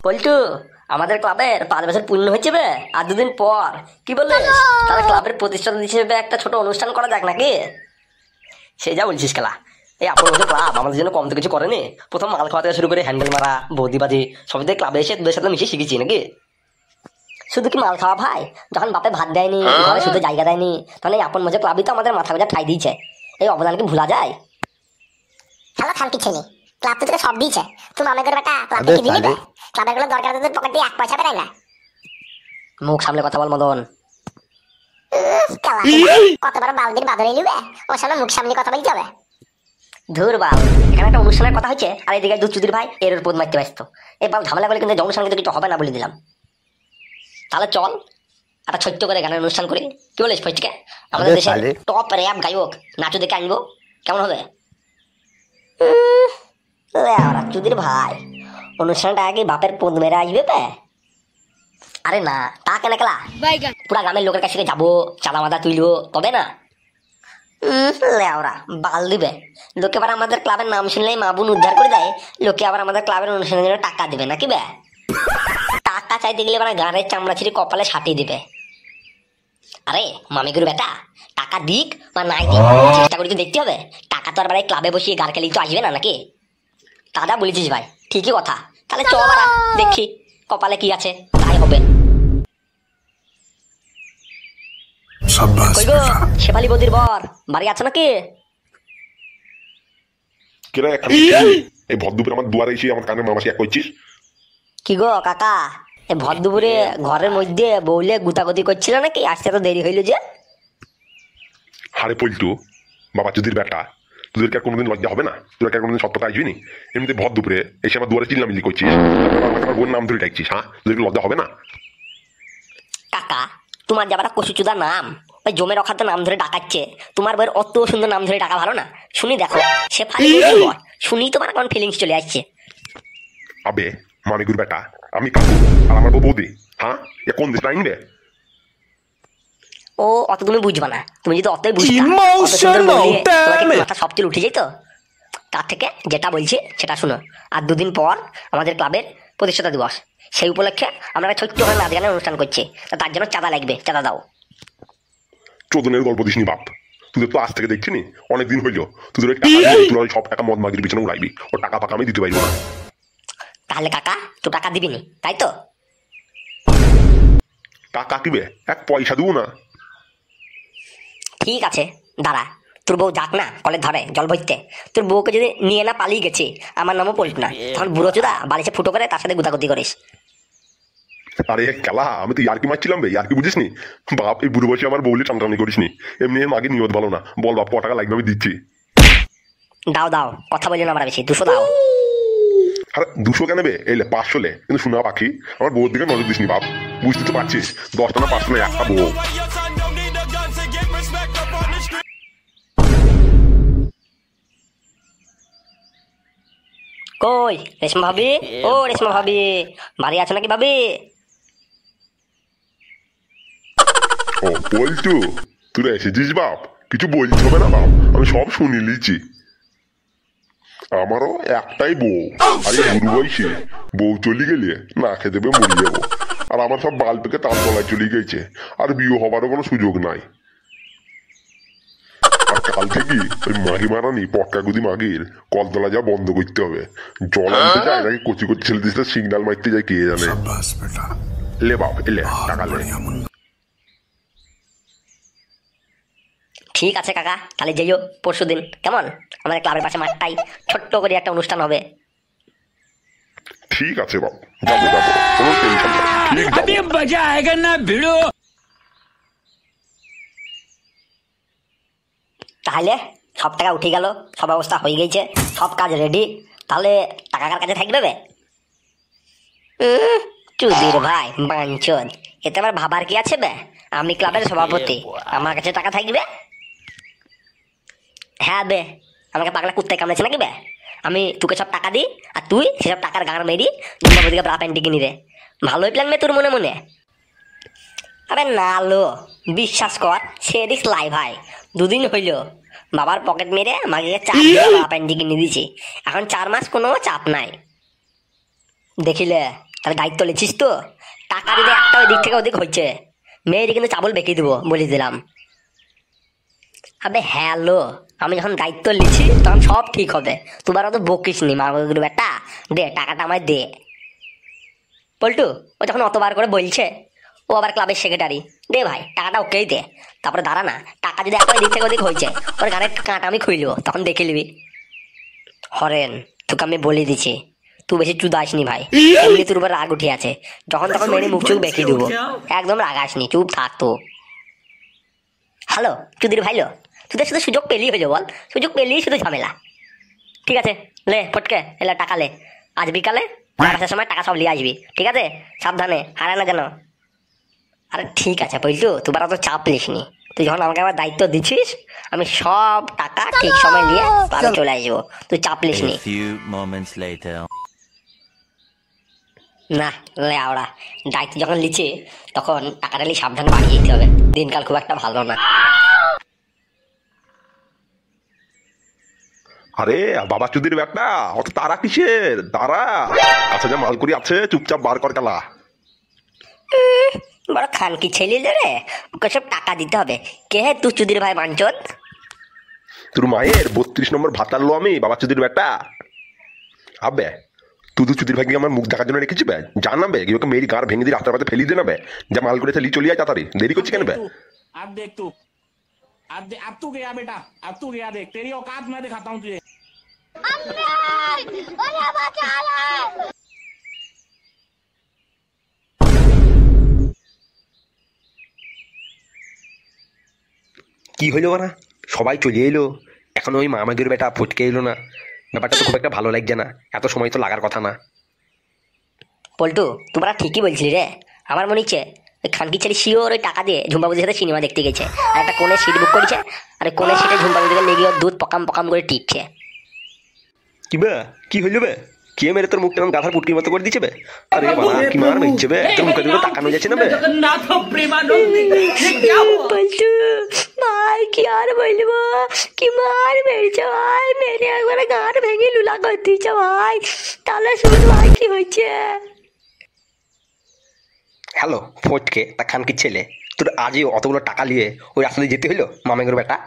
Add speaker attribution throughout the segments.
Speaker 1: পল্টু, আমাদের ক্লাবের 5 বছর পূর্ণ হচ্ছে বে আর 2 দিন পর। কি বলে তাহলে ক্লাবের প্রতিষ্ঠাতা হিসেবে একটা ছোট অনুষ্ঠান করা যাক নাকি? সে যা বলছিস খেলা, এই আপনার মতো ক্লাব আমাদের জন্য কম তো কিছু করেনি। প্রথম মাল খাওয়া থেকে শুরু করে হ্যান্ডেল মারা, বৌদিবাজি সব দিয়ে ক্লাবে এসে তোদের সাথে মিশে শিখেছি নাকি? শুধু কি মাল খাওয়া ভাই? যখন বাপে ভাত দেয়নি, ঘরে শুধু জায়গা দেয়নি, তাহলে এই আপন মজা ক্লাবই তো আমাদের মাথা গোজা ঠাই দিয়েছে। এই অবদান কি ভুলা যায়?
Speaker 2: শালা খানকি ছেলে, ক্লাব তো তোকে সব দিয়েছে। তুই মামে করে বেটা ক্লাবকে কি দিলি? ক্লাবের গুলো দরকার তোদের পকেট দিয়ে 1 পয়সা বেরাই না।
Speaker 1: মুখ সামলে কথা বল মদন।
Speaker 2: কত বড় বালদির বাদরে নিবে, ওর সামনে মুখ সামনে কথা বলতে হবে?
Speaker 1: ধুর বাল, এখানে একটা অনুষ্ঠানের কথা হচ্ছে আর এদিকে দুধ চুদির ভাই এর উপর মারতে ব্যস্ত। এই বাল ঝামেলা করলে কিন্তু অনুষ্ঠান কিন্তু কিছু হবে না বলে দিলাম। তাহলে চল একটা ছোট্ট করে গানের অনুষ্ঠান করি, কি বলিস ফৈজকে? আমাদের দেশের টপ র্যাপ গায়ক নাচু দেখে আনবো, কেমন হবে? চুদির ভাই, অনুষ্ঠানটা আগে বাপের পদ মেরে আসবে পে। আরে না, তা কেন একলা পুরা গ্রামের লোকের কাছ থেকে যাবো, চাঁদা মাদা তুলবো, তবে না লেওরা বাল দিবে। লোকে আবার আমাদের ক্লাবের নাম শুনলেই মা বোন উদ্ধার করে দেয়, লোকে আবার আমাদের ক্লাবের অনুষ্ঠানের জন্য টাকা দিবে নাকি বে? টাকা চাইতে গেলে মানে গানের চামড়া ছিঁড়ে কপালে সাটিয়ে দিবে। আরে মামিগুর বেটা, টাকা দিক বা নাই দিক চেষ্টা করে তো দেখতে হবে। টাকা তো আর বাড়ি ক্লাবে বসিয়ে গার খেলেই তো আসবে না নাকি? দাদা বলেছিস ভাই, ঠিকই কথা। তাহলে চ বাড়া, দেখি কপালে কি আছে, তাই হবে। কই গো শেফালি বৌদির বর, বাড়ি আছে নাকি?
Speaker 3: কেরা এখানে এই ভদ্রপুরে আমার দুয়ারে এসে আমার কানে মামাসি এক করছিস?
Speaker 1: কি গো কাকা, এই ভর দুপুরে ঘরের মধ্যে বউলে গুতাগুতি করছিল নাকি? আসতে তো দেরি হইল যে।
Speaker 3: হারে পল্টু, বাবা চুদির বেটা, তোদেরকে আর কোনোদিন লজ্জা হবে না? তোদেরকে আর কোনোদিন সত্যতা আসবি নি? এমনিতে ভর দুপুরে এসে আমার দুয়ারে চিল্লামিল্লি করছিস, আমার বোন নাম ধরে ডাকছিস, হ্যাঁ? তোদেরকে লজ্জা হবে না?
Speaker 1: কাকা, তোমার যাবার কচুচুদা নাম, ওই জমে রখার তো নাম ধরে ডাকাচ্ছে। তোমার বইয়ের অত সুন্দর নাম ধরে ডাকা ভালো না? শুনি দেখো, সে ফালি বর শুনি তোমার এখন ফিলিংস চলে আসছে।
Speaker 3: আবে মামিগুর বেটা, আমি কাকু আর আমার বৌদি, হ্যাঁ? এ কোন দেশ আইনবে?
Speaker 1: ও অত তুমি বুঝবা না। তুমি যদি অতই বুঝতা, মাথা সব চুল উঠে যেত। তার থেকে যেটা বলছি সেটা শুনো। আর 2 দিন পর আমাদের ক্লাবের প্রতিষ্ঠাতা দিবস, সেই উপলক্ষে আমরা একটা ছোট্ট করে নাচ গানের অনুষ্ঠান করছি। তার জন্য চাঁদা লাগবে, চাঁদা দাও।
Speaker 3: চোদনের গল্প দিসনি বাপ, তোদের তো আজ থেকে দেখছি নি, অনেকদিন হইল। তোদের তোরা সব টাকা মদ মাগির পিছনে উড়াইবি, ও টাকা পাকা আমি দিতে পারবো না।
Speaker 1: তাহলে কাকা তো টাকা দিবিনি, তাই তো?
Speaker 3: টাকা দিবে, 1 পয়সা দেবো না।
Speaker 1: ঠিক আছে দাঁড়া, তোর বউ যাক না কলের ধারে জল ভরতে। তোর বউকে যদি নিয়ে না পালিয়ে গেছি, আমার নামও পল্টু না, তখন বুড়ো চোদা বালিশে ফুটো করে তার সাথে গুতাগুতি করিস।
Speaker 3: আরে খেলা, আমি তো ইয়ার্কি মারছিলাম বে, ইয়ার্কি বুঝিস নি বাপ? এই বুড়ো বসে আমার বউলি টানটানি করিস নি। এমনি মাগে নিয়ত ভালো না। বল বাপ, ক টাকা লাগবে আমি দিচ্ছি।
Speaker 1: দাও দাও, কথা বলি না আমরা বেশি, 200 দাও।
Speaker 3: আরে 200 কেন বে? এলে 500 লে। কিন্তু শোনা পাখি, আমার বউর দিকে নজর দিস নি বাপ, বুঝতে তো পারছিস 10টা না 500 না একটা বউ।
Speaker 1: কই রেশমা ভাবি, ও রেশমা ভাবি, বাড়ি আছো নাকি ভাবি?
Speaker 3: ও পল্টু, তুই এসেছিস বাপ? কিছু বলতে হবে না বাপ, আমি সব শুনে লিছি। আমারও একটাই বউ, আরে বুড়ো বয়সে বউ চলে গেলে না খেতে দেবে মরে যাবো। আর আমার সব বাল পেকে তার তলায় চলে গেছে, আর বিয়ে হবারও কোনো সুযোগ নাই। আর কাল থেকে ওই মাগি মারানি পটকা গুদি মাগির কলতলা যা বন্ধ করতে হবে। জল আনতে যায় নাকি কচি কচি ছেলে দিচ্ছে সিগন্যাল মারতে যায় কে জানে। লে বাপ এলে টাকা লে।
Speaker 1: ঠিক আছে কাকা, তাহলে যাইও পরশুদিন, কেমন? আমাদের ক্লাবের পাশে মাঠটাই ছোট্ট করে একটা অনুষ্ঠান হবে।
Speaker 3: ঠিক আছে বাপ, যাবো যাবো, কোনো টেনশন নেই, ঠিক যাবো।
Speaker 1: তাহলে সব টাকা উঠে গেল, সব ব্যবস্থা হয়ে গেছে, সব কাজ রেডি। তাহলে টাকা কার কাছে থাকবে? চুদির ভাই বাঞ্চদ, এতে আমার ভাবার কি আছে বে? আমি ক্লাবের সভাপতি, আমার কাছে টাকা থাকবে? হ্যাঁ বে, আমাকে পাগলা কুত্তায় কামড়েছে নাকি বে? আমি তোকে সব টাকা দিই আর তুই সেসব টাকার গান মেরি দিকে ব্রা প্যান্টি কিনি রে। ভালোই প্ল্যান মে তোর মনে মনে। আরে না লো, বিশ্বাস কর, সে রিক্স লাই ভাই। 2 দিন হইল বাবার পকেট মেরে আমাকে চাপ দিয়ে ব্রা প্যান্টি কিনে দিয়েছি। এখন 4 মাস কোনো চাপ নাই। দেখিলে তাহলে দায়িত্ব লিছিস তো? টাকা যদি একটা ওই দিক থেকে ওদিক হচ্ছে, মেয়েরই কিন্তু চাবল বেঁকে দিব বলে দিলাম। আবে হ্যালো, আমি যখন দায়িত্ব লিছি তখন সব ঠিক হবে। তোমার অত বকিস নি মাগুর বেটা, দে টাকাটা আমায় দে। পল্টু ও যখন অতবার করে বলছে, ও আবার ক্লাবের সেক্রেটারি, দে ভাই টাকাটা ওকেই দে। তারপরে দাঁড়া না, টাকা যদি একটা দিক থেকে ওদিক হয়েছে, ওর গানের কাঁটা আমি খুইলব, তখন দেখে নিবি। হরেন, তোকে আমি বলে দিছি, তুই বেশি চুদাসনি ভাই, এমনি তোর উপর রাগ উঠে আছে, যখন তখন মেরে মুখ চুখ বেঁকে দেবো। একদম রাগাসনি, চুপ থাক তো। হ্যালো চুদির ভাইলো, তোদের শুধু সুযোগ পেলেই হয়ে বল, সুযোগ পেলেই শুধু ঝামেলা। ঠিক আছে লে ফটকে, এলা টাকা লে, আজ বিকালে আসার সময় টাকা সব নিয়ে আসবি, ঠিক আছে? সাবধানে, হারায় না যেন। আরে ঠিক আছে বলছু, তোর অত চাপ নিস নি। তুই যখন আমাকে আবার দায়িত্ব দিচ্ছিস, আমি সব টাকা ঠিক সময় নিয়ে ক্লাবে চলে আসবো, তুই চাপ নিস নি। না লে আওড়া, দায়িত্ব যখন লিছি তখন টাকাটা নিয়ে সাবধানে বাড়ি যেতে হবে, দিনকাল খুব একটা ভালো না।
Speaker 3: আরে বাবা চুদির ব্যাটা, অত তারা কিসের? দাঁড়া, আচ্ছা যা মাল করি আছে চুপচাপ বার কর কালা।
Speaker 1: বড় খানকি ছেলে রে, ওকে সব টাকা দিতে হবে। কে হে তুই চুদির ভাই বাঞ্চত?
Speaker 3: তোর মায়ের 32 নম্বর ভাতার লো আমি, বাবা চুদির ব্যাটা। আবে তুই চুদির ভাইকে আমার মুখ দেখার জন্য রেখেছি বে, জানাবে কি ওকে মেরি গার ভেঙে দিয়ে রাস্তার পাতে ফেলি দে না বে, যা মাল করে লি চলিয়ে তাড়াতাড়ি, দেরি করছি কেন বে?
Speaker 4: अब देख तू, अब तू गया बेटा, अब तू गया, देख तेरी औकात मैं दिखाता हूँ तुझे।
Speaker 5: কি হইলো না, সবাই চলে এলো, এখন ওই মামাগির বেটা ফটকে এলো না, ব্যাপারটা তো খুব একটা ভালো লাগছে না, এত সময় তো লাগার কথা না।
Speaker 1: পল্টু তোমরা ঠিকই বলছিলি রে, আমার মনে হচ্ছে ওই খানকি ছেলে শিওর ওই টাকা দিয়ে ঝুম্বাবুদির সাথে সিনেমা দেখতে গেছে, আর একটা কোণে সিট বুক করেছে, আর কোণে সিটে ঝুম্বাবুদিকে লেগে ওর দুধ পকাম পকাম করে টিপছে।
Speaker 5: কি বে, কি হইলো বে? কে মেরে তোর মুখটা গাধার পুটকির মতো করে দিচ্ছে বে? আরে বাবা কি মার মেরেছে বে, তোর মুখে দুটো তাকানো যাচ্ছে না বে?
Speaker 1: পল্টু ভাই কি আর বলবো, কি মার মেরেছে ভাই, মেরে একবারে গাঁট ভেঙে লুলা করে দিয়েছে ভাই। তাহলে শুধু ভাই কি হয়েছে?
Speaker 5: হ্যালো ফটকে, তা খানকির ছেলে, তোর আজই অতগুলো টাকা নিয়ে ওই রাস্তা দিয়ে যেতে হইলো মামাগির বেটা?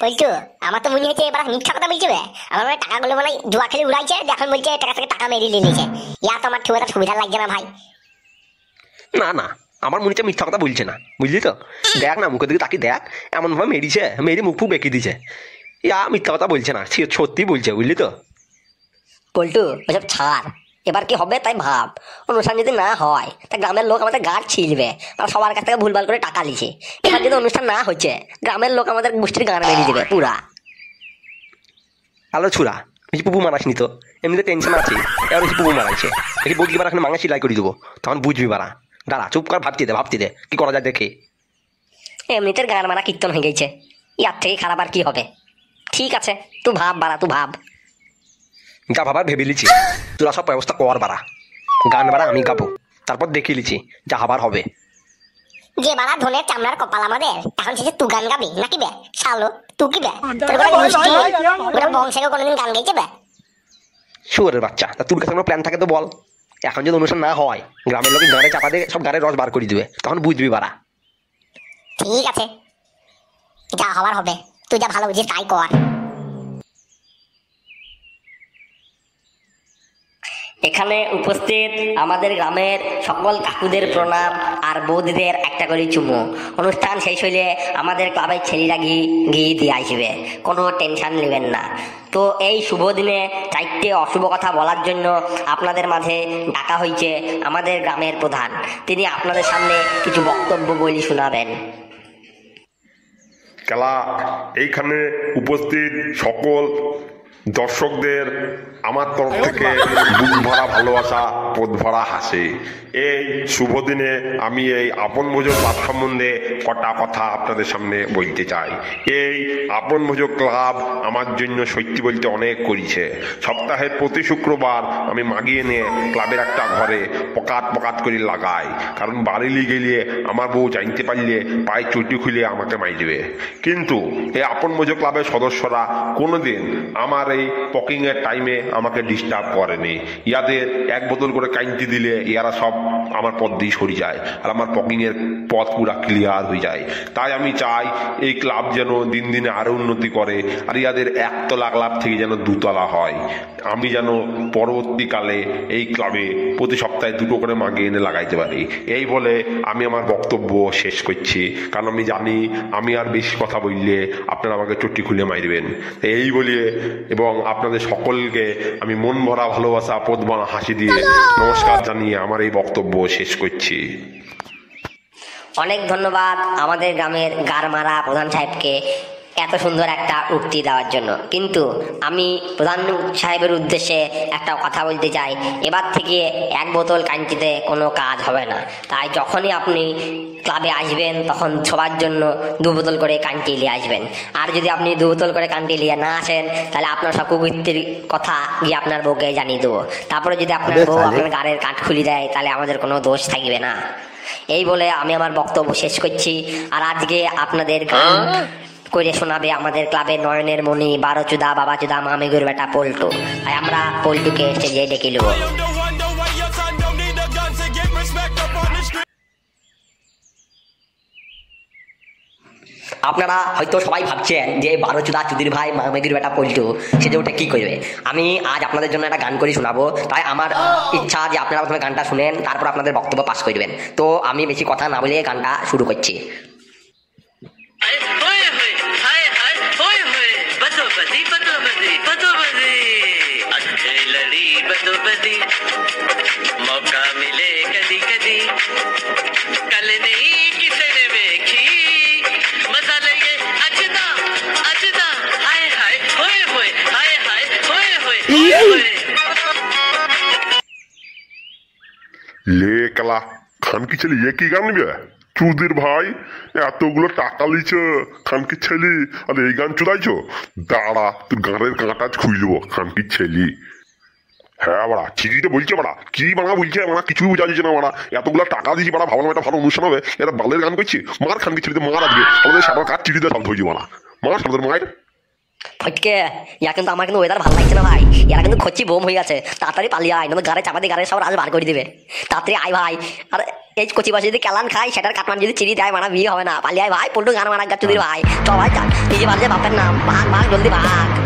Speaker 2: বলছো আমার তো মনে হচ্ছে এবার মিথ্যা কথা বলছে বে। আমার মানে টাকাগুলো মানে জুয়া খেলে উড়াইছে, এখন বলছে টাকা থেকে টাকা মেরে নিয়েছে। ইয়া তো আমার খুব একটা সুবিধা লাগছে না ভাই।
Speaker 5: না না, আমার মনে হচ্ছে মিথ্যা কথা বলছে না, বুঝলি তো? দেখ না মুখের দিকে তাকি দেখ, এমন ভাবে মেরিছে, মেরি মুখ ফুক বেঁকে দিছে, ইয়া মিথ্যা কথা বলছে না, সত্যি বলছে, বুঝলি তো?
Speaker 1: পল্টু ওসব ছাড়, এবার কি হবে তাই ভাব। অনুষ্ঠান যদি না হয় তা গ্রামের লোক আমাদের গাড় ছিলবে, আর সবার কাছ থেকে ভুলভাল করে টাকা লিছে। এবার যদি অনুষ্ঠান না হচ্ছে, গ্রামের লোক আমাদের গোষ্ঠীর গান মেরিয়ে দেবে পুরা।
Speaker 5: আলো ছুরা, বেশি পুপু মারাসনি তো, এমনিতে টেনশন আছে, এবার বেশি পুপু মারাইছে, দেখি বলছি এবার এখন মাঙা সিলাই করে দেবো, তখন বুঝবি বাড়া। দাঁড়া চুপ কর, ভাবতে দে কি করা যায় দেখে।
Speaker 1: এমনিতে গান মারা কীর্তন হয়ে গেছে, ইয়ার থেকে খারাপ আর কি হবে? ঠিক আছে তুই ভাব বাড়া, তুই ভাব।
Speaker 5: যা ভাবার ভেবে লিছি, তোরা সব ব্যবস্থা কর বাড়া, গান বাড়া আমি গাবো, তারপর দেখে লিছি যা হবার হবে।
Speaker 2: যে বাড়া ধনের চামড়ার কপাল আমাদের, এখন শেষে তুই গান গাবি নাকি বে? শালো তুই কি বে, তোর কোনো মিষ্টি ওরা বংশে কোনোদিন গান গাইছে বে?
Speaker 5: শুয়ারের বাচ্চা, তা তোর কাছে কোনো প্ল্যান থাকে তো বল। এখন যদি অনুষ্ঠান না হয়, গ্রামের লোক গাড়ে চাপা দিয়ে সব গাড়ে রস বার করে দিবে, তখন বুঝবি বাড়া।
Speaker 2: ঠিক আছে, যা হবার হবে, তুই যা ভালো বুঝিস তাই কর।
Speaker 1: এখানে উপস্থিত আমাদের গ্রামের সকল কাকুদের প্রণাম আর বৌদিদের একটা করে চুমু। অনুষ্ঠান শেষ হইলে আমাদের ক্লাবের ছেলেরা গিয়ে দিয়ে আসবে, কোনো টেনশন নেবেন না। তো এই শুভ দিনে চারটে অশুভ কথা বলার জন্য আপনাদের মাঝে ডাকা হয়েছে আমাদের গ্রামের প্রধান, তিনি আপনাদের সামনে কিছু বক্তব্য বলি শোনাবেন।
Speaker 3: খেলা এইখানে উপস্থিত সকল দর্শকদের আমার তরফ থেকে বুক ভরা ভালোবাসা, পথ ভরা হাসি। এই শুভ দিনে আমি এই আপন ভোজক ক্লাব সম্বন্ধে কটা কথা আপনাদের সামনে বলতে চাই। এই আপন ভোজক ক্লাব আমার জন্য সত্যি বলতে অনেক করেছে। সপ্তাহের প্রতি শুক্রবার আমি মাগিয়ে নিয়ে ক্লাবের একটা ঘরে পকাত করে লাগাই, কারণ বাড়ি গেলে আমার বউ জানতে পারলে পায়ে চুটি খুলে আমাকে মাই দেবে। কিন্তু এই আপন ভোজক ক্লাবের সদস্যরা কোনোদিন আমার এই পকিং এর টাইমে আমাকে ডিস্টার্ব করেনি। ইয়াদের এক বোতল করে কাইন্তি দিলে ইয়ারা সব আমার পথ দিয়ে সরে যায় আর আমার পকিং এর পথ পুরা ক্লিয়ার হয়ে যায়। তাই আমি চাই এই ক্লাব যেন দিন দিনে আরো উন্নতি করে আর ইয়াদের একতলা ক্লাব থেকে যেন দুতলা হয়। আমি যেন পরবর্তীকালে এই ক্লাবে প্রতি সপ্তাহে 2টো করে মাগে এনে লাগাইতে পারি। এই বলে আমি আমার বক্তব্য শেষ করছি, কারণ আমি জানি আমি আর বেশি কথা বললে আপনারা আমাকে চটি খুলে মারবেন। এই বলিয়ে এবং আপনাদের সকলকে আমি মন ভরা ভালোবাসা পদবানা হাসি দিয়ে নমস্কার জানিয়ে আমার এই বক্তব্য শেষ করছি।
Speaker 1: অনেক ধন্যবাদ আমাদের গ্রামের গারমারা প্রধান সাহেবকে এত সুন্দর একটা উক্তি দেওয়ার জন্য। কিন্তু আমি প্রধান সাহেবের উদ্দেশ্যে একটা কথা বলতে চাই, এবার থেকে 1 বোতল কাঞ্চিতে কোনো কাজ হবে না। তাই যখনই আপনি ক্লাবে আসবেন তখন সবার জন্য 2 বোতল করে কাঞ্চি নিয়ে আসবেন। আর যদি আপনি 2 বোতল করে কাঞ্চি নিয়ে না আসেন তাহলে আপনার সব কুকৃতির কথা গিয়ে আপনার বউকে জানিয়ে দেবো। তারপরে যদি আপনার বউ আপনার গাড়ির কাঠ খুলে দেয় তাহলে আমাদের কোনো দোষ থাকবে না। এই বলে আমি আমার বক্তব্য শেষ করছি। আর আজকে আপনাদের গান করে শোনাবে আমাদের ক্লাবের নয়নের মণি, বারোচুদা, বাবাচুদা, মামেগুর বেটা পল্টু। তাই আমরা পল্টুকে স্টেজে ডেকে নেব। আপনারা হয়তো সবাই ভাবছেন যে বারোচুদা চুদির ভাই মামেগুর বেটা পল্টু সে যে ওটা কি করবে। আমি আজ আপনাদের জন্য একটা গান করে শোনাবো। তাই আমার ইচ্ছা যে আপনারা প্রথমে গানটা শুনেন, তারপর আপনাদের বক্তব্য পাস করবেন। তো আমি বেশি কথা না বলে গানটা শুরু করছি।
Speaker 6: मौका मिले कदी कदी कल नहीं किसी ने देखी मजा लगे अजदा अजदा हाय हाय होए होए हाय हाय होए होए
Speaker 3: লে কালা খানকি ছেলে এ কি গান নিবে? চুদির ভাই এতগুলো টাকা লিছ খানকি ছেলে আর এই গান চুদাইছো? দাঁড়া তোর গানের কাঁটা খুইলবো খানকি ছেলে। হ্যাঁ বাড়া ঠিকই তো বলছে বাড়া, কি বাড়া বলছে বাড়া কিছুই বোঝা যাচ্ছে না বাড়া। এতগুলো টাকা দিয়েছি বাড়া, ভাবলাম একটা ভালো অনুষ্ঠান হবে, এটা বালের গান করছি। মার খানকি ছেলেতে মার আজকে আমাদের সারা কাঠ চিঠিতে সব ধরেছি বাড়া, মার সাদের মায়ের
Speaker 1: ফটকে ইয়া কিন্তু আমার কিন্তু ওয়েদার ভালো লাগছে না ভাই। এরা কিন্তু খচ্ছি বোম হয়ে গেছে। তাড়াতাড়ি পালিয়ে আয়, নতুন গাড়ি চাপা দিয়ে গাড়ি সব রাজ বার করে দিবে। তাড়াতাড়ি আয় ভাই। আর এই কচি বাসে যদি কেলান খাই সেটার কাটমান যদি চিড়ি দেয় মানা বিয়ে হবে না। পালিয়ে আয় ভাই, পল্টু গান মারা গাছ ভাই সবাই এই যে বাজে বাপের নাম, ভাগ ভাগ জলদি ভাগ।